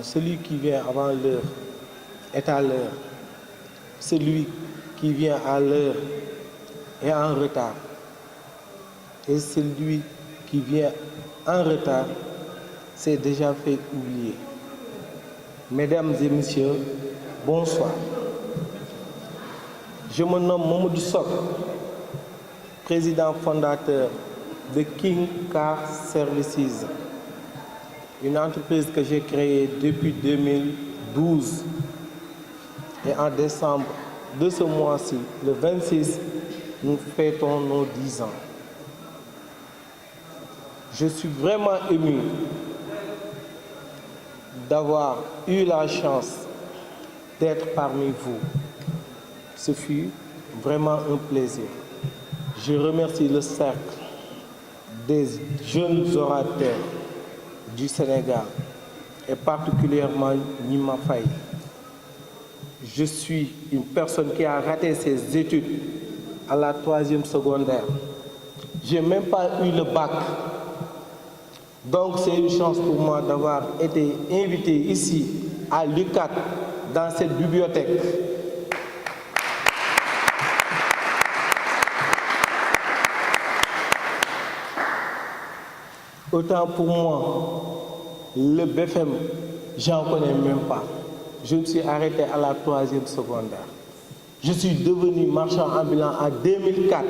Celui qui vient avant l'heure est à l'heure. Celui qui vient à l'heure est en retard. Et celui qui vient en retard s'est déjà fait oublier. Mesdames et messieurs, bonsoir. Je me nomme Mamadou Sok, président fondateur de King Car Services, une entreprise que j'ai créée depuis 2012. Et en décembre de ce mois-ci, le 26, nous fêtons nos 10 ans. Je suis vraiment ému d'avoir eu la chance d'être parmi vous. Ce fut vraiment un plaisir. Je remercie le cercle des jeunes orateurs du Sénégal et particulièrement Nima Faye. Je suis une personne qui a raté ses études à la 3e secondaire. Je n'ai même pas eu le bac. Donc c'est une chance pour moi d'avoir été invité ici à l'UCAD dans cette bibliothèque. Autant pour moi, le BFM, j'en connais même pas. Je me suis arrêté à la 3e secondaire. Je suis devenu marchand ambulant en 2004,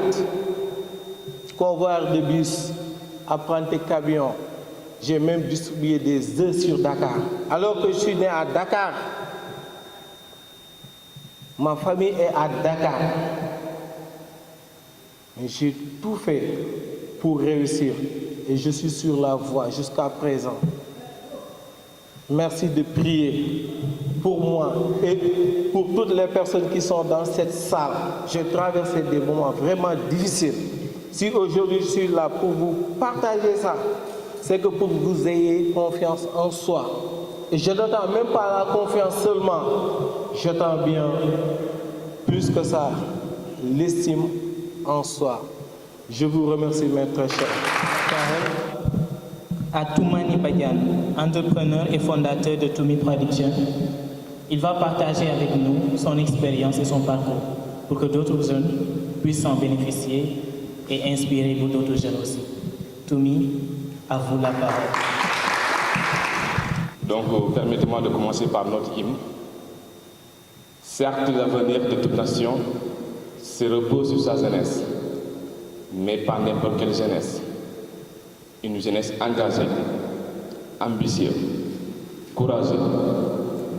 convoyeur de bus, apprenti camion. J'ai même distribué des œufs sur Dakar. Alors que je suis né à Dakar, ma famille est à Dakar. Mais j'ai tout fait pour réussir et je suis sur la voie jusqu'à présent. Merci de prier pour moi et pour toutes les personnes qui sont dans cette salle. J'ai traversé des moments vraiment difficiles. Si aujourd'hui je suis là pour vous partager ça, c'est que pour que vous ayez confiance en soi. Et je n'attends même pas la confiance seulement, j'attends bien plus que ça, l'estime en soi. Je vous remercie, mes très chers. À Toumani Badian, entrepreneur et fondateur de Toumi Production, il va partager avec nous son expérience et son parcours pour que d'autres jeunes puissent en bénéficier et inspirer pour d'autres jeunes aussi. Toumi, à vous la parole. Donc, permettez-moi de commencer par notre hymne. Certes, l'avenir de toute nation se repose sur sa jeunesse, mais pas n'importe quelle jeunesse. Une jeunesse engagée, ambitieuse, courageuse,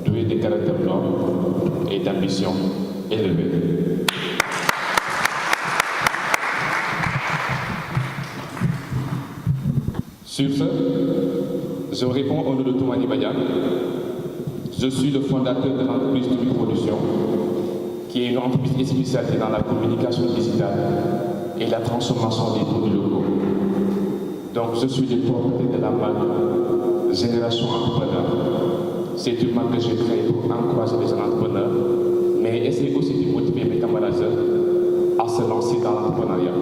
douée de caractère noble et d'ambition élevée. Sur ce, je réponds au nom de Toumani Badian. Je suis le fondateur de l'entreprise Toumi Production, qui est une entreprise spécialisée dans la communication digitale et la transformation des produits locaux. Donc, je suis le propriétaire de la marque Génération Entrepreneur. C'est une marque que j'ai créée pour encourager les jeunes entrepreneurs, mais essayer aussi de motiver mes camarades à se lancer dans l'entrepreneuriat.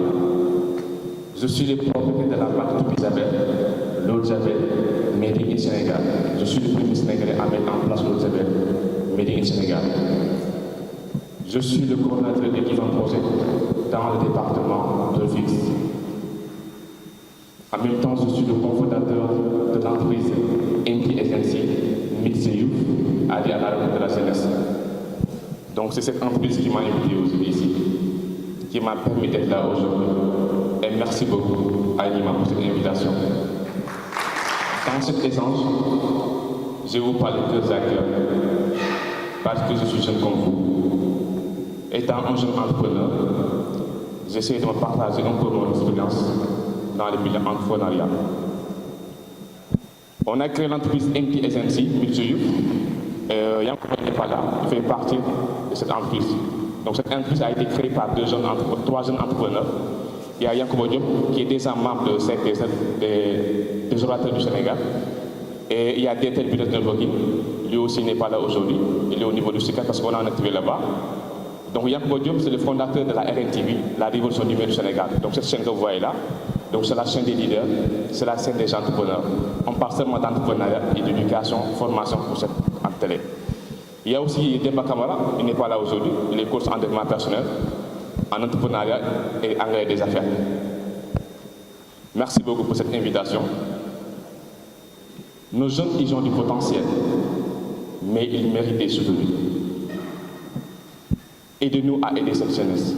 Je suis le propriétaire de la marque Toumi Javel, l'eau Javel, Made in Sénégal. Je suis le premier Sénégalais à mettre en place l'eau Javel, Made in Sénégal. Je suis le coordinateur des différents projets dans le département de Fix. En même temps, je suis le cofondateur de l'entreprise MT Agency, Mix Youth, alliée à la rencontre de la jeunesse. Donc c'est cette entreprise qui m'a invité aujourd'hui ici, qui m'a permis d'être là aujourd'hui. Et merci beaucoup à Nima pour cette invitation. Dans cet échange, je vous parle de cœur à cœur, parce que je suis jeune comme vous. Étant un jeune entrepreneur, j'essaie de me partager un peu mon expérience dans le milieu entrepreneurial. On a créé l'entreprise MT Agency, Mitsuyuk. Yankoba n'est pas là, il fait partie de cette entreprise. Donc cette entreprise a été créée par trois jeunes entrepreneurs. Il y a Yankoba Diop, qui est déjà membre des orateurs du Sénégal. Et il y a Détel Business Networking, lui aussi n'est pas là aujourd'hui, il est au niveau du SICA parce qu'on a un activé là-bas. Donc Yankoba Diop, c'est le fondateur de la RNTV, la Révolution numérique du Sénégal. Donc cette chaîne que vous voyez là, Donc c'est la chaîne des leaders, c'est la chaîne des entrepreneurs. On parle seulement d'entrepreneuriat et d'éducation, formation pour cette télé. Il y a aussi Demba Kamara, il n'est pas là aujourd'hui, il est coach en développement personnel, en entrepreneuriat et en des affaires. Merci beaucoup pour cette invitation. Nos jeunes, ils ont du potentiel, mais ils méritent des soutenus. Aidez-nous à aider cette jeunesse.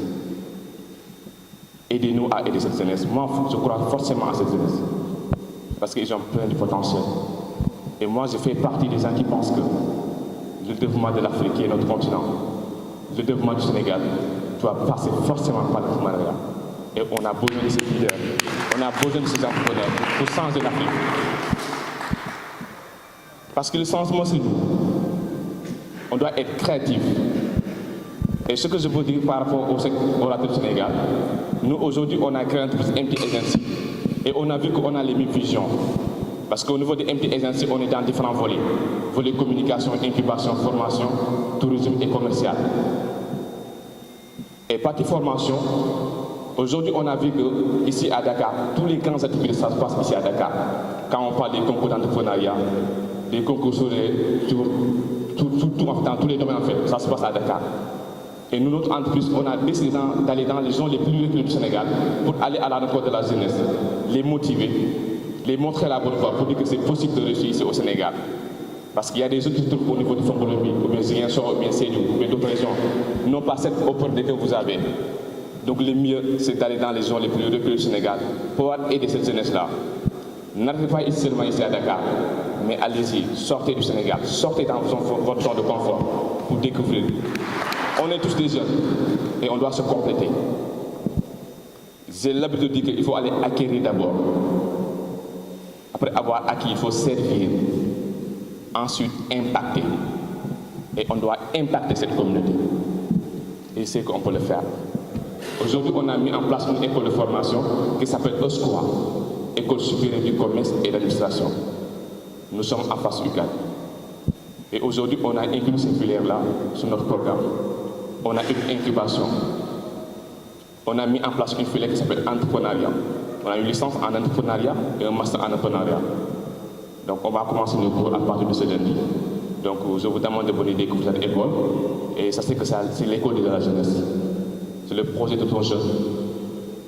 Aidez-nous à aider cette jeunesse. Moi, je crois forcément à cette jeunesse. Parce qu'ils ont plein de potentiel. Et moi, je fais partie des gens qui pensent que le développement de l'Afrique, qui est notre continent, le développement du Sénégal, doit passer forcément par l'entrepreneuriat. Et on a besoin de ces leaders, on a besoin de ces entrepreneurs pour changer l'Afrique. Parce que le changement, c'est nous. On doit être créatif. Et ce que je veux dire par rapport au orateur du Sénégal, nous aujourd'hui, on a créé une entreprise MT Agency. Et on a vu qu'on a les mêmes visions. Parce qu'au niveau de MT Agency, on est dans différents volets. Volet communication, incubation, formation, tourisme et commercial. Et partie formation, aujourd'hui, on a vu qu'ici à Dakar, tous les grands activités, ça se passe ici à Dakar. Quand on parle des concours d'entrepreneuriat, des concours dans tous les domaines, en fait, ça se passe à Dakar. Et nous, notre entreprise, on a décidé d'aller dans les zones les plus reculées du Sénégal pour aller à la rencontre de la jeunesse, les motiver, les montrer la bonne voie pour dire que c'est possible de réussir ici au Sénégal. Parce qu'il y a des autres qui se trouvent au niveau du Fonds Colombie, ou bien Ziguinchor, ou bien Sédhiou, ou bien d'autres régions, n'ont pas cette opportunité que vous avez. Donc le mieux, c'est d'aller dans les zones les plus reculées du Sénégal pour aider cette jeunesse-là. N'arrivez pas seulement ici à Dakar, mais allez-y, sortez du Sénégal, sortez dans votre zone de confort pour découvrir. On est tous des jeunes et on doit se compléter. J'ai l'habitude de dire qu'il faut aller acquérir d'abord. Après avoir acquis, il faut servir. Ensuite, impacter. Et on doit impacter cette communauté. Et c'est qu'on peut le faire. Aujourd'hui, on a mis en place une école de formation qui s'appelle OSCOA, École supérieure du commerce et de l'administration. Nous sommes en face UCAD. Et aujourd'hui, on a inclus ces filières-là sur notre programme. On a une incubation. On a mis en place une filière qui s'appelle entrepreneuriat. On a une licence en entrepreneuriat et un master en entrepreneuriat. Donc on va commencer nos cours à partir de ce lundi. Donc je vous demande de venir découvrir cette école. Et sachez que c'est l'école de la jeunesse. C'est le projet de ton jeune.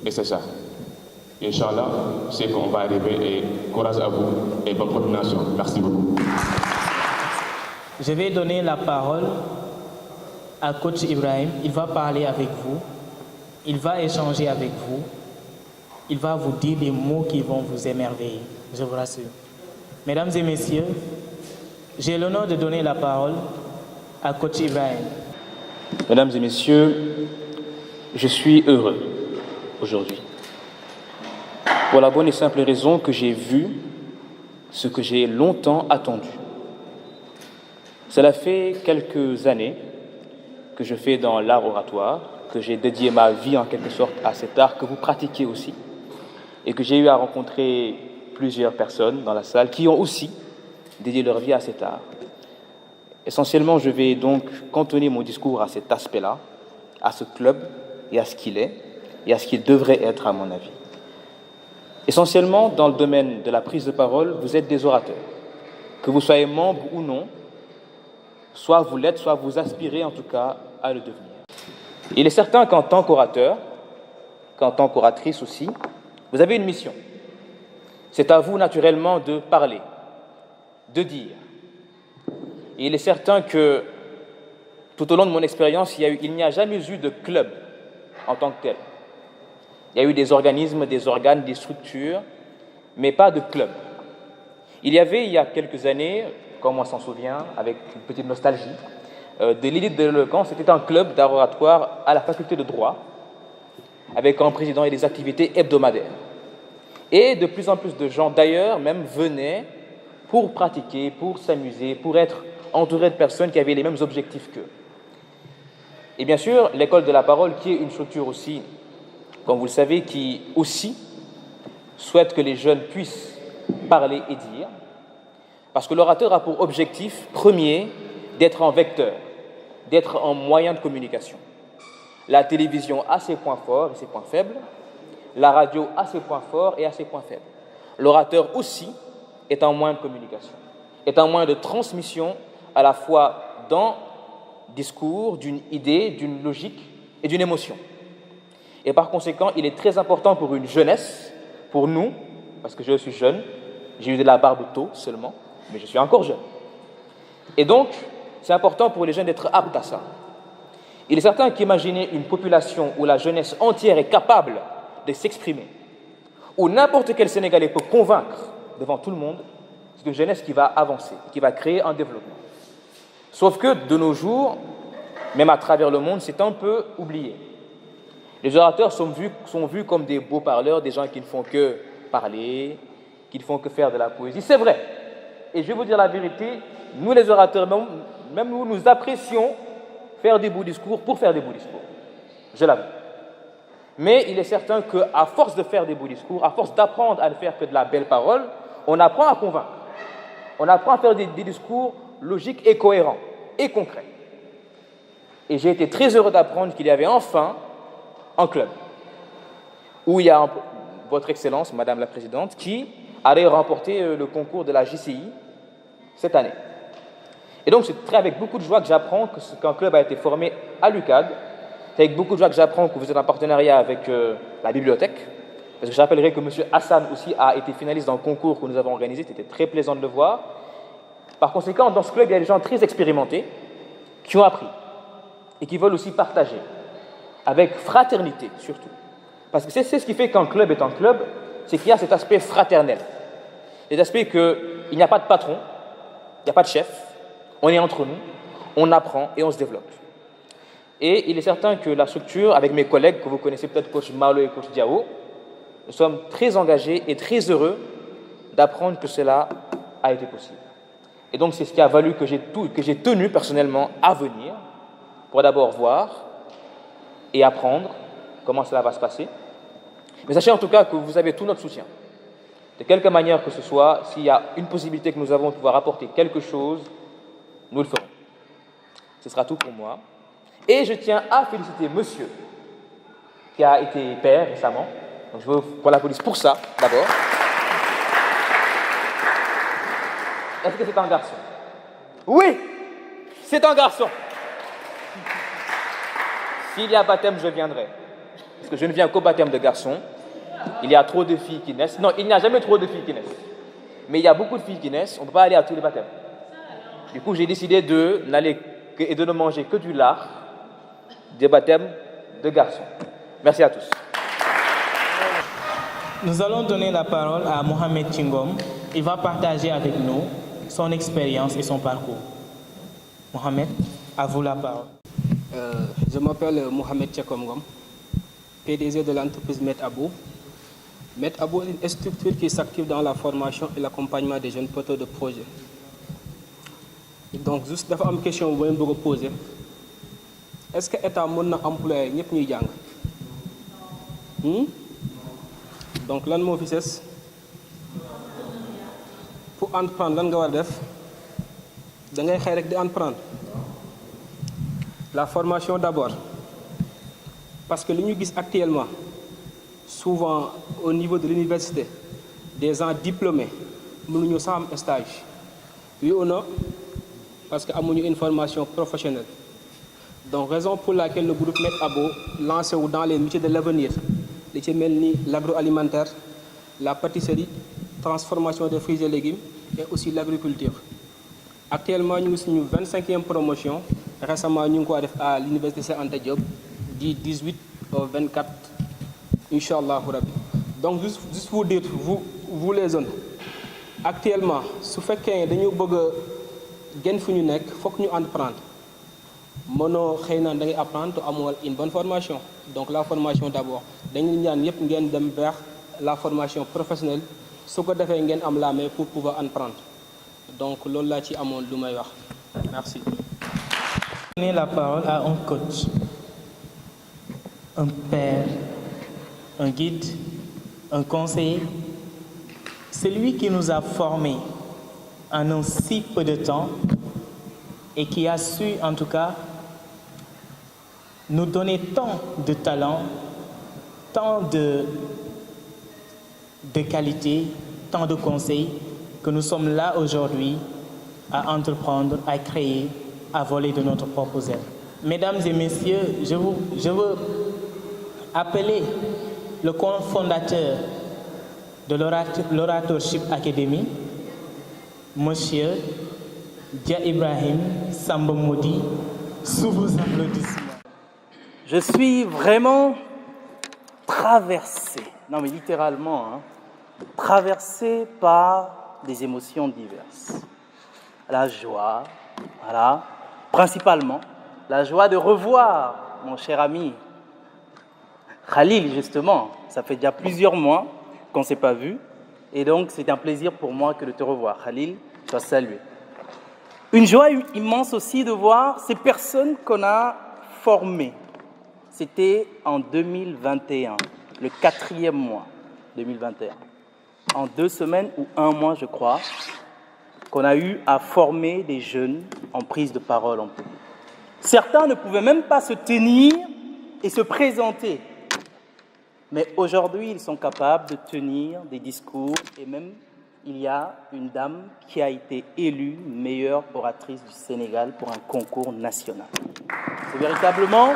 Et c'est ça. Inch'Allah, c'est qu'on va arriver et courage à vous et bonne continuation. Merci beaucoup. Je vais donner la parole à Coach Ibrahim. Il va parler avec vous. Il va échanger avec vous. Il va vous dire des mots qui vont vous émerveiller. Je vous rassure. Mesdames et messieurs, j'ai l'honneur de donner la parole à Coach Ibrahim. Mesdames et messieurs, je suis heureux aujourd'hui. Pour la bonne et simple raison que j'ai vu ce que j'ai longtemps attendu. Cela fait quelques années que je fais dans l'art oratoire, que j'ai dédié ma vie en quelque sorte à cet art que vous pratiquez aussi, et que j'ai eu à rencontrer plusieurs personnes dans la salle qui ont aussi dédié leur vie à cet art. Essentiellement, je vais donc cantonner mon discours à cet aspect-là, à ce club et à ce qu'il est, et à ce qu'il devrait être à mon avis. Essentiellement, dans le domaine de la prise de parole, vous êtes des orateurs. Que vous soyez membre ou non, soit vous l'êtes, soit vous aspirez en tout cas à le devenir. Il est certain qu'en tant qu'orateur, qu'en tant qu'oratrice aussi, vous avez une mission. C'est à vous naturellement de parler, de dire. Et il est certain que tout au long de mon expérience, il n'y a jamais eu de club en tant que tel. Il y a eu des organismes, des organes, des structures, mais pas de club. Il y avait, il y a quelques années, comme on s'en souvient, avec une petite nostalgie, de l'élite de l'éloquence, c'était un club d'art oratoire à la faculté de droit, avec un président et des activités hebdomadaires. Et de plus en plus de gens, d'ailleurs, même venaient pour pratiquer, pour s'amuser, pour être entourés de personnes qui avaient les mêmes objectifs qu'eux. Et bien sûr, l'école de la parole, qui est une structure aussi, comme vous le savez, qui aussi souhaite que les jeunes puissent parler et dire, parce que l'orateur a pour objectif premier d'être un vecteur, d'être un moyen de communication. La télévision a ses points forts et ses points faibles, La radio a ses points forts et a ses points faibles. L'orateur aussi est un moyen de communication, est un moyen de transmission à la fois d'un discours, d'une idée, d'une logique et d'une émotion. Et par conséquent, il est très important pour une jeunesse, pour nous, parce que je suis jeune, j'ai eu de la barbe tôt seulement, mais je suis encore jeune. Et donc, c'est important pour les jeunes d'être aptes à ça. Il est certain qu'imaginer une population où la jeunesse entière est capable de s'exprimer, où n'importe quel Sénégalais peut convaincre devant tout le monde, c'est une jeunesse qui va avancer, qui va créer un développement. Sauf que de nos jours, même à travers le monde, c'est un peu oublié. Les orateurs sont vus comme des beaux parleurs, des gens qui ne font que parler, qui ne font que faire de la poésie. C'est vrai. Et je vais vous dire la vérité, nous les orateurs, même nous apprécions faire des beaux discours pour faire des beaux discours. Je l'avoue. Mais il est certain qu'à force de faire des beaux discours, à force d'apprendre à ne faire que de la belle parole, on apprend à convaincre. On apprend à faire des discours logiques et cohérents et concrets. Et j'ai été très heureux d'apprendre qu'il y avait enfin un club où il y a votre Excellence, Madame la Présidente, qui allait remporter le concours de la JCI cette année. Et donc, c'est avec beaucoup de joie que j'apprends qu'un club a été formé à l'UCAD. C'est avec beaucoup de joie que j'apprends que vous êtes en partenariat avec la bibliothèque. Parce que je rappellerai que M. Hassan aussi a été finaliste dans le concours que nous avons organisé. C'était très plaisant de le voir. Par conséquent, dans ce club, il y a des gens très expérimentés qui ont appris et qui veulent aussi partager, avec fraternité surtout. Parce que c'est ce qui fait qu'un club est un club, c'est qu'il y a cet aspect fraternel. Cet aspect qu'il n'y a pas de patron, il n'y a pas de chef, on est entre nous, on apprend et on se développe. Et il est certain que la structure, avec mes collègues, que vous connaissez peut-être, coach Malo et coach Diao, nous sommes très engagés et très heureux d'apprendre que cela a été possible. Et donc, c'est ce qui a valu que j'ai tenu personnellement à venir pour d'abord voir et apprendre comment cela va se passer. Mais sachez en tout cas que vous avez tout notre soutien. De quelque manière que ce soit, s'il y a une possibilité que nous avons de pouvoir apporter quelque chose, nous le ferons. Ce sera tout pour moi. Et je tiens à féliciter monsieur qui a été père récemment. Donc je veux pour la police pour ça, d'abord. Est-ce que c'est un garçon? Oui, c'est un garçon. S'il y a baptême, je viendrai. Parce que je ne viens qu'au baptême de garçons. Il y a trop de filles qui naissent. Non, il n'y a jamais trop de filles qui naissent. Mais il y a beaucoup de filles qui naissent. On ne peut pas aller à tous les baptêmes. Du coup, j'ai décidé de ne manger que du lard des baptêmes de garçons. Merci à tous. Nous allons donner la parole à Mohamed Chingom. Il va partager avec nous son expérience et son parcours. Mohamed, à vous la parole. Je m'appelle Mohamed Chingom, PDG de l'entreprise MedAbou. MedAbou est une structure qui s'active dans la formation et l'accompagnement des jeunes porteurs de projets. Donc, juste une question que je veux poser. Est-ce que l'État peut employer ñëpp ñuy jàng? Donc, lan moo fi ses pour entreprendre lan nga war def da ngay xëy rek di entreprendre. La formation d'abord, parce que li ñu gis actuellement souvent au niveau de l'université des gens diplômés mënuñu sax am stage. Oui ou non? Parce que amuñu une formation professionnelle. Donc raison pour laquelle le groupe MedAbou lancé dans les métiers de l'avenir li ci mel ni l'agroalimentaire, la pâtisserie, transformation des fruits et légumes et aussi l'agriculture. Actuellement ñu ngi suñu 25e promotion. Récemment ñu ngi ko def à l'université Cheikh Anta Diop du 18 au 24 Inch'Allah Rabbi. Donc juste pour dire vous les jeunes, actuellement su fekkee dañu bëgg a gën fu ñu nekk fokk ñu entreprendre. Mënoo xëy na da ngay apprendre te amoo une bonne formation. Donc la formation d'abord dañu ñaan yépp ngeen dem vers la formation professionnelle su ko defee ngeen am la main pour pouvoir entreprendre. Donc loolu laa ci amoon lu may wax. Merci. Donner la parole à un coach, un père, un guide, un conseiller, celui qui nous a formés en un si peu de temps et qui a su en tout cas nous donner tant de talent tant de qualité, tant de conseils que nous sommes là aujourd'hui à entreprendre, à créer, à voler de notre propre aile. Mesdames et messieurs, je veux appeler le cofondateur de l'Oratorship Academy, Monsieur Dia Ibrahim Samba Modi, sous vos applaudissements. Je suis vraiment traversé, non mais littéralement, traversé par des émotions diverses. La joie, voilà, principalement la joie de revoir mon cher ami Khalil, justement. Ça fait déjà plusieurs mois qu'on ne s'est pas vu, et donc c'est un plaisir pour moi que de te revoir. Khalil, sois salué. Une joie immense aussi de voir ces personnes qu'on a formées. C'était en 2021, le 4e mois 2021. En 2 semaines ou 1 mois, je crois, qu'on a eu à former des jeunes en prise de parole en public. Certains ne pouvaient même pas se tenir et se présenter. Mais aujourd'hui, ils sont capables de tenir des discours. Et même, il y a une dame qui a été élue meilleure oratrice du Sénégal pour un concours national. C'est véritablement,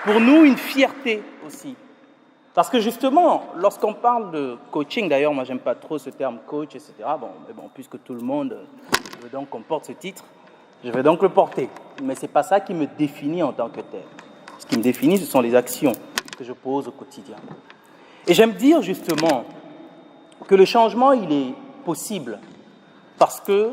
pour nous, une fierté aussi. Parce que justement, lorsqu'on parle de coaching, d'ailleurs, moi, j'aime pas trop ce terme coach, etc. Mais bon, puisque tout le monde veut donc qu'on porte ce titre, je vais donc le porter. Mais c'est pas ça qui me définit en tant que tel. Ce qui me définit, ce sont les actions que je pose au quotidien. Et j'aime dire justement que le changement, il est possible. Parce que,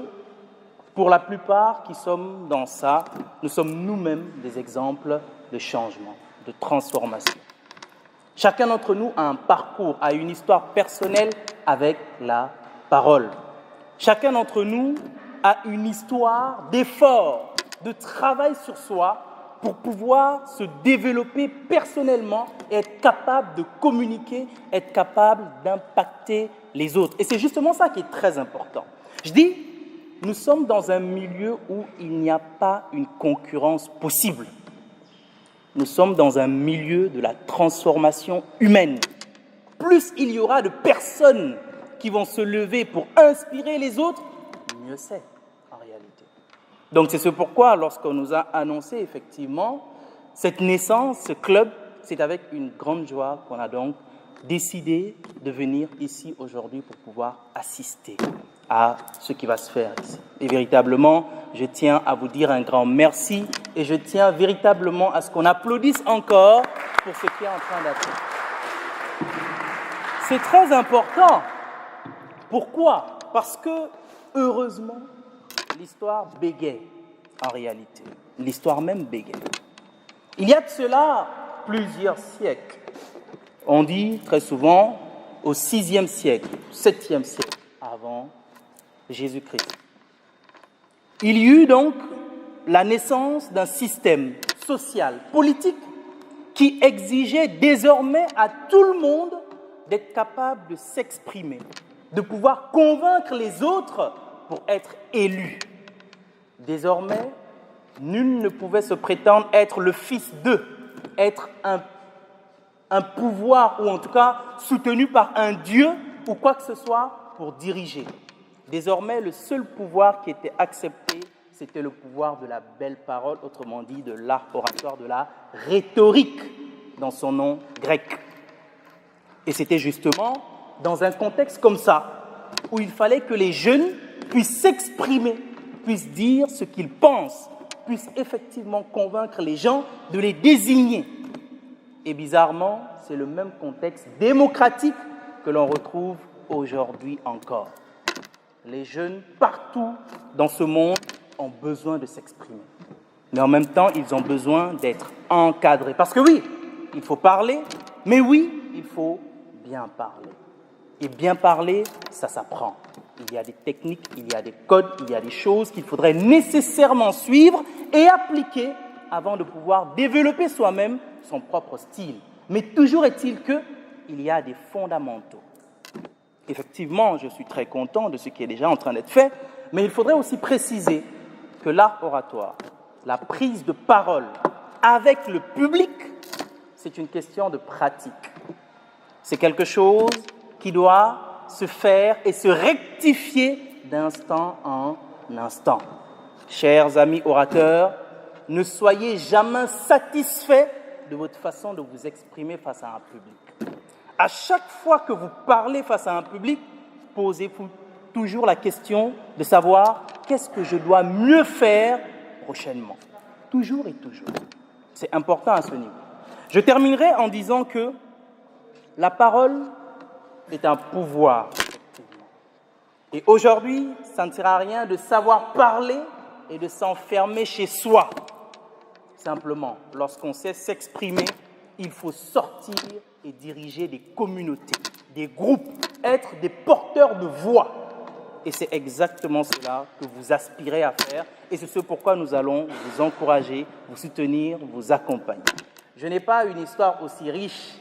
pour la plupart qui sommes dans ça, nous sommes nous-mêmes des exemples de changement, de transformation. Chacun d'entre nous a un parcours, a une histoire personnelle avec la parole. Chacun d'entre nous a une histoire d'effort, de travail sur soi pour pouvoir se développer personnellement et être capable de communiquer, être capable d'impacter les autres. Et c'est justement ça qui est très important. Je dis, nous sommes dans un milieu où il n'y a pas une concurrence possible. Nous sommes dans un milieu de la transformation humaine. Plus il y aura de personnes qui vont se lever pour inspirer les autres, mieux c'est en réalité. Donc c'est ce pourquoi, lorsqu'on nous a annoncé effectivement cette naissance, ce club, c'est avec une grande joie qu'on a donc décidé de venir ici aujourd'hui pour pouvoir assister à ce qui va se faire ici. Et véritablement, je tiens à vous dire un grand merci et je tiens véritablement à ce qu'on applaudisse encore pour ce qui est en train d'être. C'est très important. Pourquoi ? Parce que, heureusement, l'histoire bégaye en réalité. L'histoire même bégaye. Il y a de cela plusieurs siècles. On dit très souvent au 6e siècle, 7e siècle avant Jésus-Christ. Il y eut donc la naissance d'un système social, politique, qui exigeait désormais à tout le monde d'être capable de s'exprimer, de pouvoir convaincre les autres pour être élu. Désormais, nul ne pouvait se prétendre être le fils d'eux, être un pouvoir, ou en tout cas soutenu par un dieu ou quoi que ce soit pour diriger. Désormais, le seul pouvoir qui était accepté, c'était le pouvoir de la belle parole, autrement dit de l'art oratoire, de la rhétorique, dans son nom grec. Et c'était justement dans un contexte comme ça, où il fallait que les jeunes puissent s'exprimer, puissent dire ce qu'ils pensent, puissent effectivement convaincre les gens de les désigner. Et bizarrement, c'est le même contexte démocratique que l'on retrouve aujourd'hui encore. Les jeunes, partout dans ce monde, ont besoin de s'exprimer. Mais en même temps, ils ont besoin d'être encadrés. Parce que oui, il faut parler, mais oui, il faut bien parler. Et bien parler, ça s'apprend. Il y a des techniques, il y a des codes, il y a des choses qu'il faudrait nécessairement suivre et appliquer avant de pouvoir développer soi-même son propre style. Mais toujours est-il qu'il y a des fondamentaux. Effectivement, je suis très content de ce qui est déjà en train d'être fait, mais il faudrait aussi préciser que l'art oratoire, la prise de parole avec le public, c'est une question de pratique. C'est quelque chose qui doit se faire et se rectifier d'instant en instant. Chers amis orateurs, ne soyez jamais satisfaits de votre façon de vous exprimer face à un public. À chaque fois que vous parlez face à un public, posez-vous toujours la question de savoir qu'est-ce que je dois mieux faire prochainement. Toujours et toujours. C'est important à ce niveau. Je terminerai en disant que la parole est un pouvoir. Et aujourd'hui, ça ne sert à rien de savoir parler et de s'enfermer chez soi. Simplement, lorsqu'on sait s'exprimer, il faut sortir et diriger des communautés, des groupes, être des porteurs de voix. Et c'est exactement cela que vous aspirez à faire. Et c'est ce pourquoi nous allons vous encourager, vous soutenir, vous accompagner. Je n'ai pas une histoire aussi riche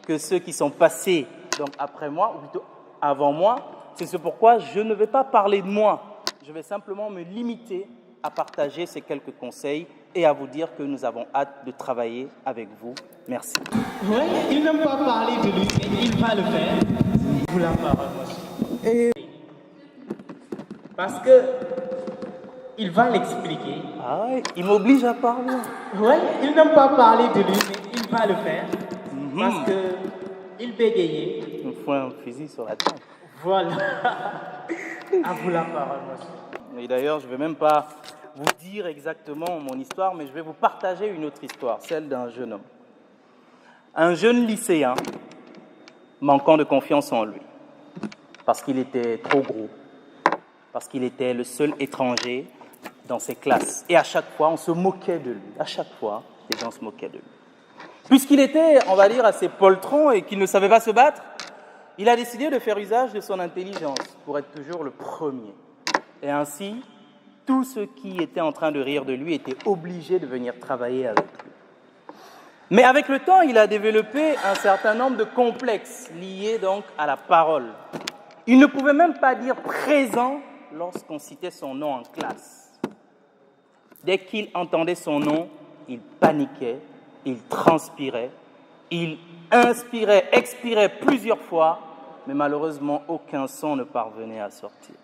que ceux qui sont passés donc après moi, ou plutôt avant moi. C'est ce pourquoi je ne vais pas parler de moi. Je vais simplement me limiter à partager ces quelques conseils et à vous dire que nous avons hâte de travailler avec vous. Merci. Oui, il n'aime pas parler de lui, mais il va le faire. Vous la parole, monsieur. Parce que il va l'expliquer. Ah, il m'oblige à parler. Oui, il n'aime pas parler de lui, mais il va le faire. Parce que il bégayait. Il faut un fusil sur la table. Voilà. À vous la parole, monsieur. Et d'ailleurs, je ne vais même pas vous dire exactement mon histoire, mais je vais vous partager une autre histoire, celle d'un jeune homme. Un jeune lycéen manquant de confiance en lui, parce qu'il était trop gros, parce qu'il était le seul étranger dans ses classes. Et à chaque fois, on se moquait de lui. À chaque fois, les gens se moquaient de lui. Puisqu'il était, on va dire, assez poltron et qu'il ne savait pas se battre, il a décidé de faire usage de son intelligence pour être toujours le premier. Et ainsi, tous ceux qui étaient en train de rire de lui étaient obligés de venir travailler avec lui. Mais avec le temps, il a développé un certain nombre de complexes liés donc à la parole. Il ne pouvait même pas dire présent lorsqu'on citait son nom en classe. Dès qu'il entendait son nom, il paniquait, il transpirait, il inspirait, expirait plusieurs fois, mais malheureusement, aucun son ne parvenait à sortir.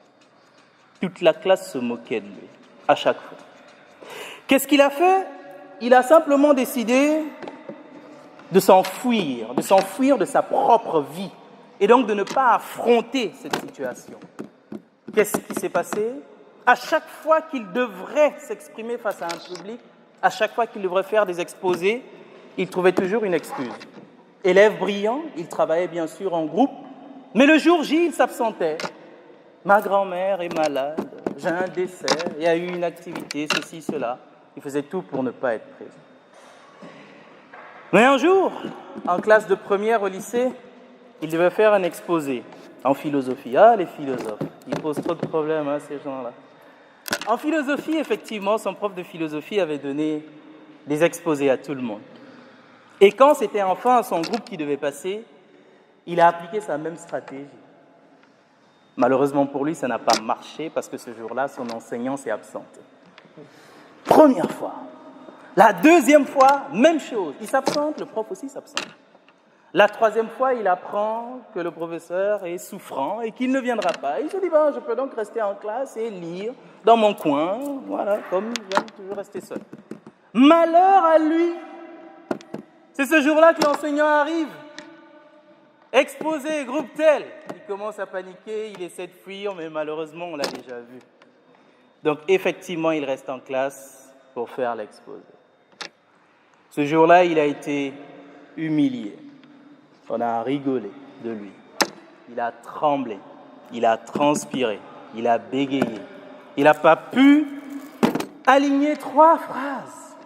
Toute la classe se moquait de lui, à chaque fois. Qu'est-ce qu'il a fait? Il a simplement décidé de s'enfuir de sa propre vie, et donc de ne pas affronter cette situation. Qu'est-ce qui s'est passé? À chaque fois qu'il devrait s'exprimer face à un public, à chaque fois qu'il devrait faire des exposés, il trouvait toujours une excuse. Élève brillant, il travaillait bien sûr en groupe, mais le jour J, il s'absentait. Ma grand-mère est malade, j'ai un décès, il y a eu une activité, ceci, cela. Il faisait tout pour ne pas être présent. Mais un jour, en classe de première au lycée, il devait faire un exposé en philosophie. Ah, les philosophes, ils posent trop de problèmes, hein, ces gens-là. En philosophie, effectivement, son prof de philosophie avait donné des exposés à tout le monde. Et quand c'était enfin son groupe qui devait passer, il a appliqué sa même stratégie. Malheureusement pour lui, ça n'a pas marché parce que ce jour-là, son enseignant s'est absenté. Première fois. La deuxième fois, même chose. Il s'absente, le prof aussi s'absente. La troisième fois, il apprend que le professeur est souffrant et qu'il ne viendra pas. Il se dit, je peux donc rester en classe et lire dans mon coin, voilà, comme j'aime toujours rester seul. Malheur à lui. C'est ce jour-là que l'enseignant arrive. Exposé, groupe tel. Il commence à paniquer, il essaie de fuir, mais malheureusement, on l'a déjà vu. Donc, effectivement, il reste en classe pour faire l'exposé. Ce jour-là, il a été humilié. On a rigolé de lui. Il a tremblé, il a transpiré, il a bégayé. Il n'a pas pu aligner 3 phrases.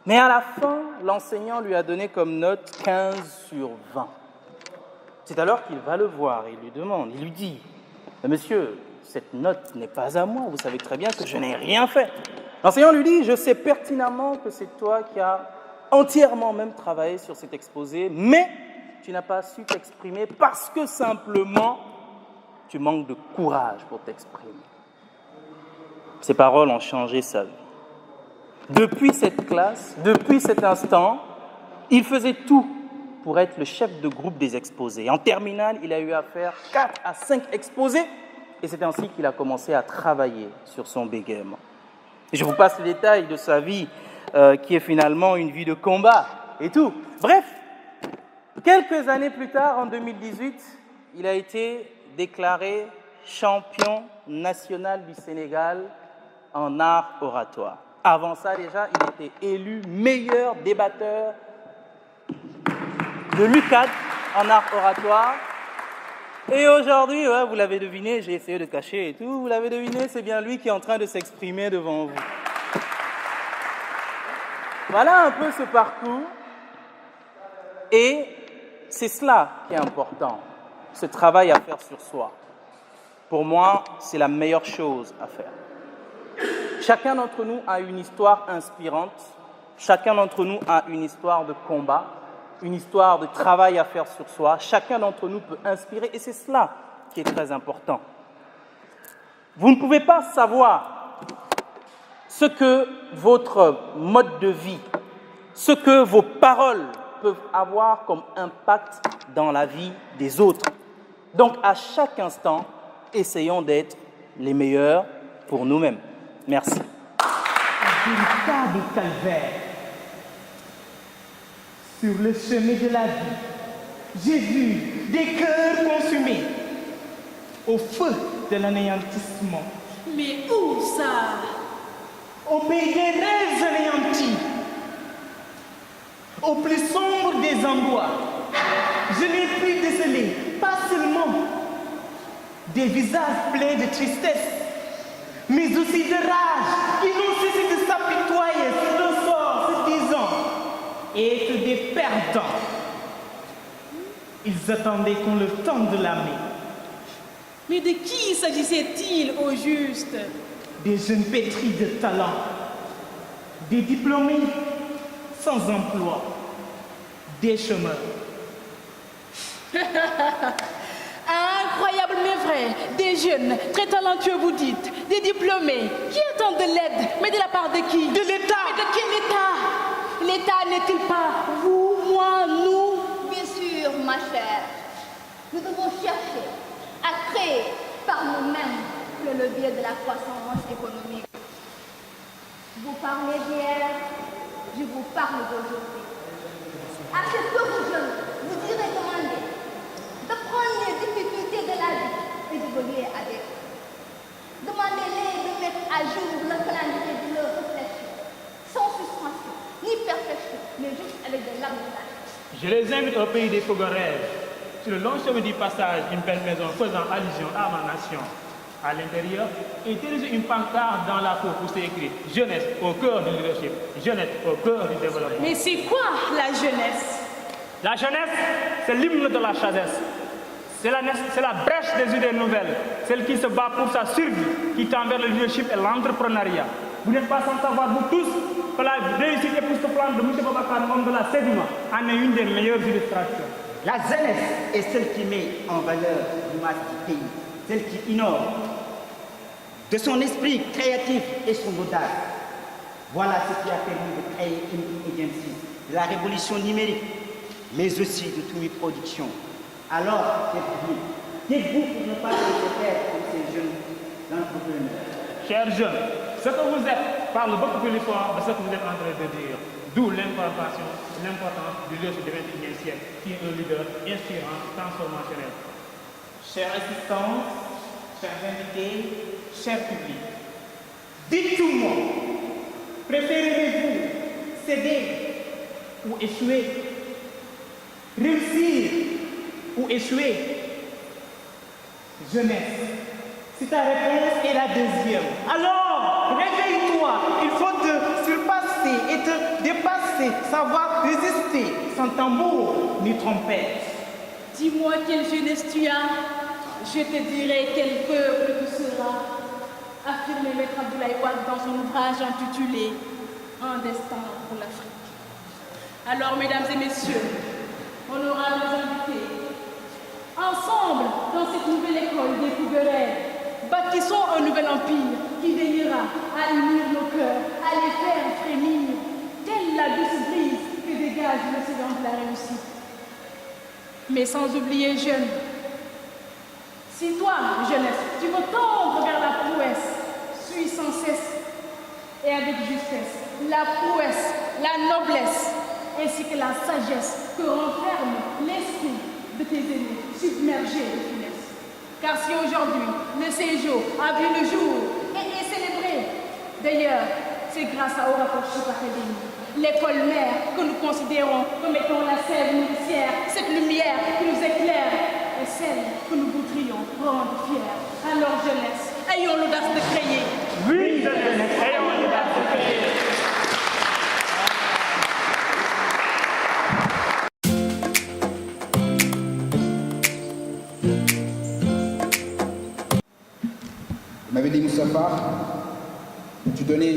Mais à la fin, l'enseignant lui a donné comme note 15 sur 20. C'est alors qu'il va le voir et il lui demande, il lui dit « Monsieur, cette note n'est pas à moi, vous savez très bien que je n'ai rien fait. » L'enseignant lui dit « Je sais pertinemment que c'est toi qui as entièrement même travaillé sur cet exposé, mais tu n'as pas su t'exprimer parce que simplement tu manques de courage pour t'exprimer. » Ces paroles ont changé sa vie. Depuis cette classe, depuis cet instant, Il faisait tout pour être le chef de groupe des exposés. En terminale, il a eu à faire 4 à 5 exposés et c'est ainsi qu'il a commencé à travailler sur son bégaiement. Et je vous passe les détails de sa vie qui est finalement une vie de combat et tout. Bref, quelques années plus tard, en 2018, il a été déclaré champion national du Sénégal en art oratoire. Avant ça, déjà, il était élu meilleur débatteur de l'UCAD en art oratoire. Et aujourd'hui, ouais, vous l'avez deviné, j'ai essayé de cacher et tout, vous l'avez deviné, c'est bien lui qui est en train de s'exprimer devant vous. Voilà un peu ce parcours. Et c'est cela qui est important, ce travail à faire sur soi. Pour moi, c'est la meilleure chose à faire. Chacun d'entre nous a une histoire inspirante, chacun d'entre nous a une histoire de combat, une histoire de travail à faire sur soi. Chacun d'entre nous peut inspirer et c'est cela qui est très important. Vous ne pouvez pas savoir ce que votre mode de vie, ce que vos paroles peuvent avoir comme impact dans la vie des autres. Donc, à chaque instant, essayons d'être les meilleurs pour nous-mêmes. Merci. Un véritable calvaire. Sur le chemin de la vie, j'ai vu des cœurs consumés au feu de l'anéantissement. Mais où ça? Au pays des rêves anéantis, au plus sombre des endroits, je n'ai pu déceler, pas seulement des visages pleins de tristesse, mais aussi de rage qui n'ont cessé de s'apitoyer sur le sort, se disant être des perdants. Ils attendaient qu'on leur tende la main. Mais de qui s'agissait-il au juste? Des jeunes pétris de talent, des diplômés sans emploi, des chômeurs. Incroyable mais vrai, des jeunes très talentueux vous dites, des diplômés qui attendent de l'aide, mais de la part de qui? De l'État. Mais de quel État? L'État n'est-il pas vous, moi, nous? Bien sûr, ma chère. Nous devons chercher à créer par nous-mêmes le levier de la croissance économique. Vous parlez d'hier, je vous parle d'aujourd'hui. À ces pauvres jeunes, vous direz demander de prendre les difficultés de la vie et d'évoluer avec. Demandez-les de mettre à jour le calendrier de leur réflexion, sans suspension, ni perfection, mais juste avec de l'amour. Je les invite au pays des fougues rêves, sur le long chemin du passage, une belle maison faisant allusion à ma nation. À l'intérieur, utilisez une pancarte dans la cour où c'est écrit « Jeunesse au cœur du leadership, jeunesse au cœur du développement ». Mais c'est quoi la jeunesse? La jeunesse, c'est l'hymne de la sagesse. C'est la brèche des idées nouvelles, celle qui se bat pour sa survie, qui tend vers le leadership et l'entrepreneuriat. Vous n'êtes pas sans savoir, vous tous, que la réussite époustouflante de M. Babacar, homme de la sédiment, en est une des meilleures illustrations. La jeunesse est celle qui met en valeur l'image du pays, celle qui innove de son esprit créatif et son audace. Voilà ce qui a permis de créer une agency, de la révolution numérique, mais aussi de TOUMI Production. Alors, dites-vous pour ne pas se faire comme ces jeunes entrepreneurs. Chers jeunes, ce que vous êtes parle beaucoup plus fort de ce que vous êtes en train de dire. D'où l'importance du leadership du XXIe siècle, qui est un leader inspirant, transformationnel. Chers assistants, chers invités, chers publics, dites-moi, préférez-vous céder ou échouer? Réussir ou échouer? Jeunesse, si ta réponse est la deuxième, alors réveille-toi, il faut te surpasser et te dépasser, savoir résister sans tambour ni trompette. Dis-moi quelle jeunesse tu as, je te dirai quel peuple tu seras. Affirmé Maître Abdoulaye Wade dans son ouvrage intitulé Un destin pour l'Afrique. Alors, mesdames et messieurs, honorables invités, ensemble, dans cette nouvelle école des fouguerets, bâtissons un nouvel empire qui veillera à unir nos cœurs, à les faire frémir, telle la douce brise que dégage l'océan aussi. Mais sans oublier jeune. Si toi, jeunesse, tu veux tendre vers la prouesse, suis sans cesse et avec justesse la prouesse, la noblesse, ainsi que la sagesse que renferme l'esprit de tes aînés, submergés de finesse. Car si aujourd'hui le séjour a vu le jour et est célébré, d'ailleurs, c'est grâce à Oracle Academy, l'école mère que nous considérons comme étant la sève nourricière, cette lumière qui nous éclaire et celle que nous voudrions rendre fière. Alors jeunesse, ayons l'audace de créer. Oui, jeunesse, ayons l'audace de créer. Vous m'avez dit, Moustapha, tu donnais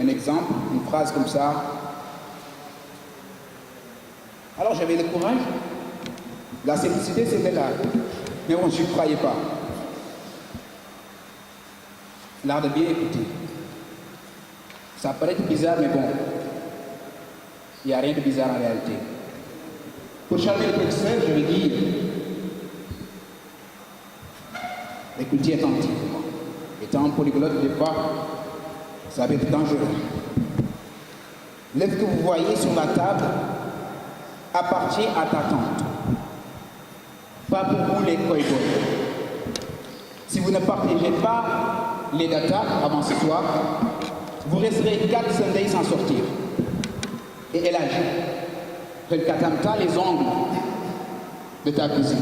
un exemple, une phrase comme ça. Alors j'avais le courage. La simplicité, c'était là. Mais bon, je ne croyais pas. L'art de bien écouter. Ça paraît bizarre, mais bon, il n'y a rien de bizarre en réalité. Pour charmer le professeur, je vais dire, écoutez attentivement. Étant polyglotte, des fois, ça va être dangereux. L'œuf que vous voyez sur la table appartient à ta tante. Pas pour vous les cow-boys. Si vous ne partagez pas les datas avant ce soir, vous resterez 4 Sundays sans sortir. Et elle agit. Elle catamta les ongles de ta cuisine.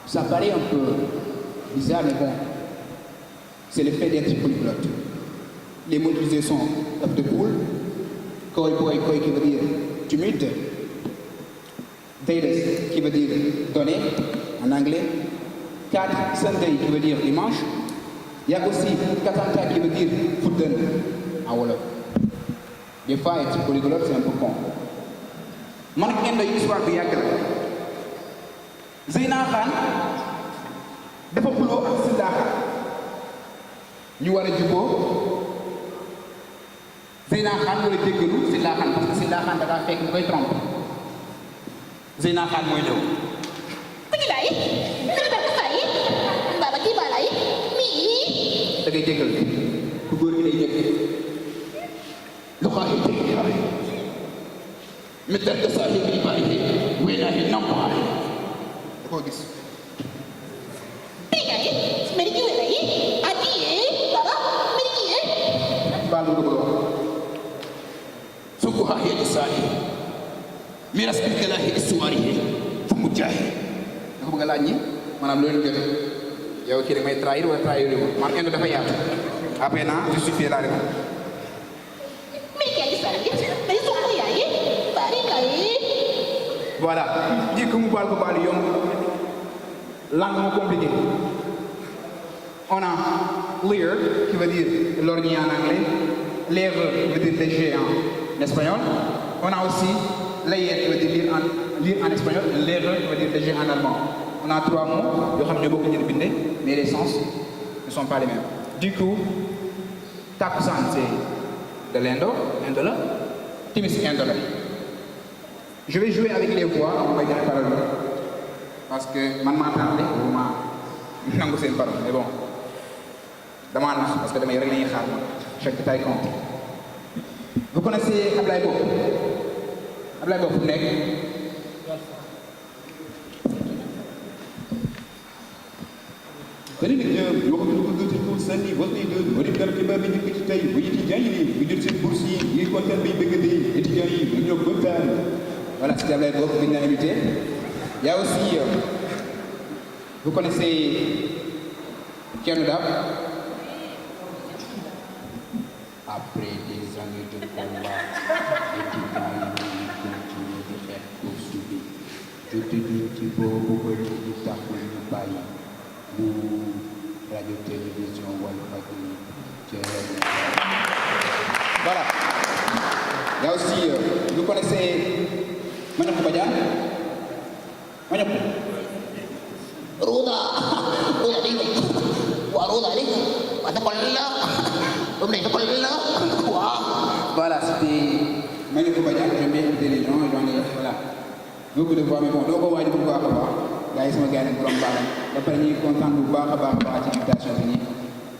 Ça paraît un peu bizarre, mais bon, c'est le fait d'être polyglotte. Les mots utilisés sont œuf de poule, cow-boy, coy qui veut dire tumulte, days qui veut dire donner en anglais, 4 Sunday qui veut dire dimanche. Il y a aussi katanta qui veut dire fudden en wolof. Des fois, être polyglotte, c'est un peu con. Man ngeen doy histoire bi yàgg la. Zeyna Khan dafa xuloo ak Sinda Khan ñu war a juboo Zeyna Khan war a jéggalu Sinda Khan parce que Sinda Khan dafa fekk mu koy trompe. Zeyna Khan mooy ñëw. da ngay jéggal ku góor gi day jéggal lu xaay jéggal xare méttal de saa yi bàyyi wéynaayi nampaare da koo gis baalu nga bëgg a wax su ko xaaxee di saa yi mi respecté la histoire yi fu mu jaaxee da ko bëgg a laaj ñi maanaam loolu jote yow kii rek may trahir wala trahir wu man Inde dafa yaatu après naa justifier la rek. voilà njëkk mu baal ko baal yomb langue moo compliqué on a leer qui veut dire lorgnon en anglais, lèvre qui veut dire léger en espagnol, on a aussi layer qui veut dire lire en espagnol, lèvre qui veut dire léger en allemand. On a 3 mots, mais les sens ne sont pas les mêmes. Du coup, Takusan c'est de l'indo, indola, Timis indola. Je vais jouer avec les voix, on va dire les paroles. Parce que man m'a parlé, ou m'a nangu seen parole, mais bon. Dama nax parce que damay rek lañuy xaar chaque détail compte. Vous connaissez Ablaye Bob? Ablaye Bob fu nekk? Bari nag ñoo xam ne ko gëstu ko sànni wax ni doon bari dara xibaar bi njëkk ci tey bu étudiants yi bu jël seen bourse yi yi kontaan bi bëgg di étudiants yi ñoo kontaan. Voilà, c'est Ablaye Bob bi ñu naan invité. Il y a aussi vous connaissez Thierno Dab? Après des années de combat, étudiants yi continuent de faire poursuivre. Je te dis ci boobu ba léegi taxul ñu bàyyi. Radio télévision Walfadjri. Voilà. Il y a aussi, vous connaissez Maniakou Badiane? Maniakou. Roda ini, wah Roda ini, ada kolla, belum ada kolla, wah. Voilà, c'était Maniakou Badiane. J'aime bien écouter les gens, j'en ai, voilà. beaucoup de fois mais bon doo ko waaj bu baax a baax gars yi sama gars yi borom baax ba pare ñuy kontaan bu baax a baax ci invitation bi nii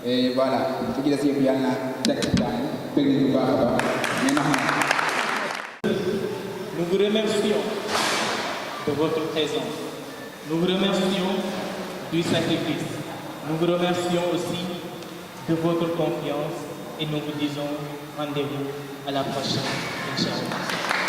et voilà ce qui des yëpp yàlla na teg ci jàmm bëgg nañu bu baax a baax mais ndax Nous vous remercions de votre présence. Nous vous remercions du sacrifice. Nous vous remercions aussi de votre confiance et nous vous disons rendez-vous à la prochaine. Inch'Allah.